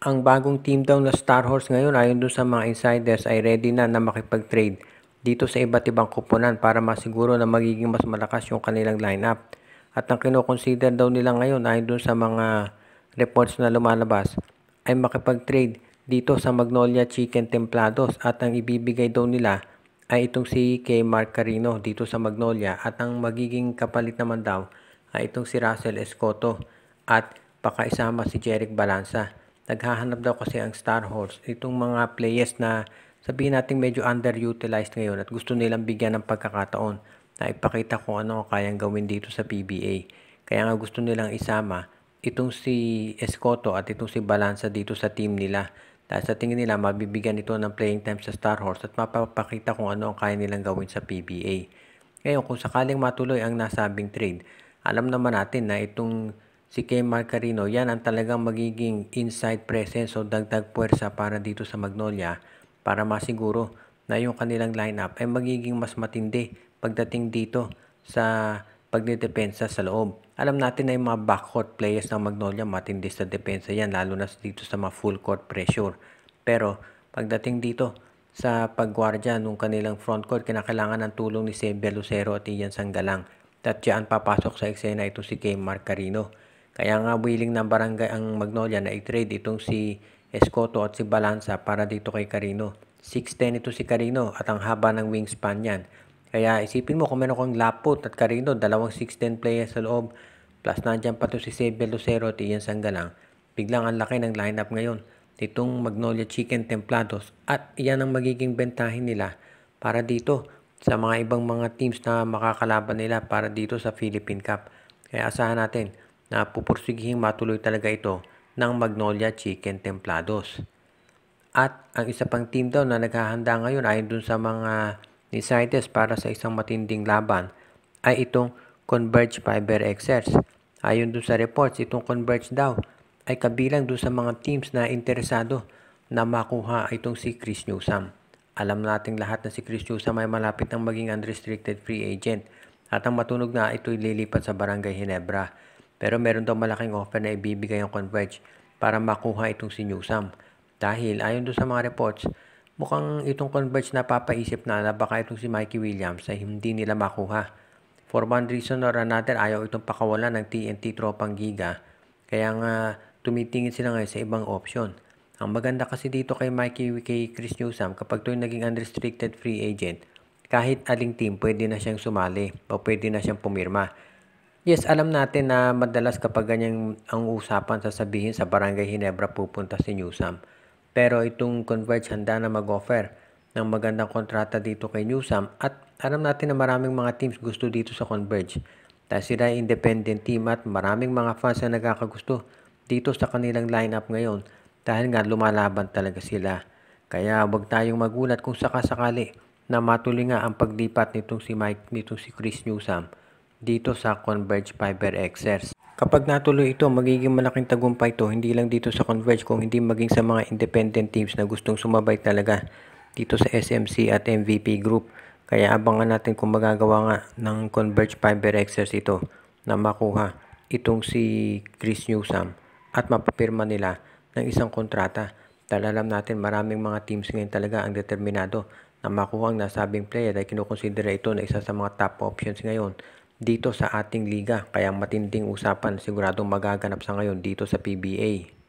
Ang bagong team daw na Star Horse ngayon ayon dun sa mga insiders ay ready na makipag-trade dito sa iba't ibang kuponan para masiguro na magiging mas malakas yung kanilang lineup. At ang kinoconsider daw nila ngayon ayon dun sa mga reports na lumalabas ay makipag-trade dito sa Magnolia Chicken Templados at ang ibibigay daw nila ay itong si kay Mark Carino dito sa Magnolia at ang magiging kapalit naman daw ay itong si Russell Escoto at pakaisama si Jeric Balanza. Naghahanap daw kasi ang Star Horse itong mga players na sabihin natin medyo underutilized ngayon at gusto nilang bigyan ng pagkakataon na ipakita kung ano ang kayang gawin dito sa PBA. Kaya nga gusto nilang isama itong si Escoto at itong si Balanza dito sa team nila. Dahil sa tingin nila mabibigyan ito ng playing time sa Star Horse at mapapakita kung ano ang kaya nilang gawin sa PBA. Ngayon kung sakaling matuloy ang nasabing trade, alam naman natin na itong si Kay Mark Carino, yan ang talagang magiging inside presence o dagdag puwersa para dito sa Magnolia para masiguro na yung kanilang lineup ay magiging mas matindi pagdating dito sa pagdedepensa sa loob. Alam natin na yung mga backcourt players ng Magnolia matindi sa depensa yan lalo na dito sa mga full court pressure. Pero pagdating dito sa pagguardia nung kanilang frontcourt, kinakailangan ng tulong ni Xavier Lucero at Ian Sanggalang. At diyan papasok sa eksena ito si Kay Mark Carino. Kaya nga willing ng barangay ang Magnolia na i-trade itong si Escoto at si Balanza para dito kay Carino. 6'10 ito si Carino at ang haba ng wingspan niyan. Kaya isipin mo kung meron kang Laput at Carino, dalawang 6'10 players sa loob, plus nandiyan pa to si Xavier Lucero at Ian Sanggalang. Biglang ang laki ng lineup ngayon itong Magnolia Chicken Templados at iyan ang magiging bentahin nila para dito sa mga ibang mga teams na makakalaban nila para dito sa Philippine Cup. Kaya asahan natin na pupursigihing matuloy talaga ito ng Magnolia Chicken Templados. At ang isa pang team daw na naghahanda ngayon ayon dun sa mga insiders para sa isang matinding laban ay itong Converge Fiber Xers. Ayon dun sa reports, itong Converge daw ay kabilang dun sa mga teams na interesado na makuha itong si Chris Newsome. Alam nating lahat na si Chris Newsome ay malapit ng maging unrestricted free agent at ang matunog na ito'y lilipat sa Barangay Ginebra. Pero meron daw malaking offer na ibibigay ang Converge para makuha itong si Newsome. Dahil ayon doon sa mga reports, mukhang itong Converge na papaisip na baka itong si Mikey Williams ay hindi nila makuha. For one reason or another, ayaw itong pakawalan ng TNT Tropang Giga. Kaya nga tumitingin sila ngayon sa ibang option. Ang maganda kasi dito kay Chris Newsome, kapag ito'y naging unrestricted free agent, kahit aling team pwede na siyang sumali o pwede na siyang pumirma. Yes, alam natin na madalas kapag ganyan ang usapan sasabihin sa Barangay Ginebra pupunta si Newsome. Pero itong Converge handa na mag-offer ng magandang kontrata dito kay Newsome at alam natin na maraming mga teams gusto dito sa Converge. Dahil sila independent team at maraming mga fans na nagkakagusto dito sa kanilang lineup ngayon dahil nga lumalaban talaga sila. Kaya wag tayong magulat kung sakasakali na matuloy nga ang paglipat nitong si Chris Newsome dito sa Converge Fiber Xers. Kapag natuloy ito, magiging malaking tagumpay ito, hindi lang dito sa Converge kung hindi maging sa mga independent teams na gustong sumabay talaga dito sa SMC at MVP Group. Kaya abangan natin kung magagawa nga ng Converge Fiber Xers ito na makuha itong si Chris Newsome at mapapirma nila ng isang kontrata. Dahil alam natin maraming mga teams ngayon talaga ang determinado na makuha ang nasabing player dahil kinukonsidera ito na isa sa mga top options ngayon dito sa ating liga. Kaya matinding usapan siguradong magaganap sa ngayon dito sa PBA.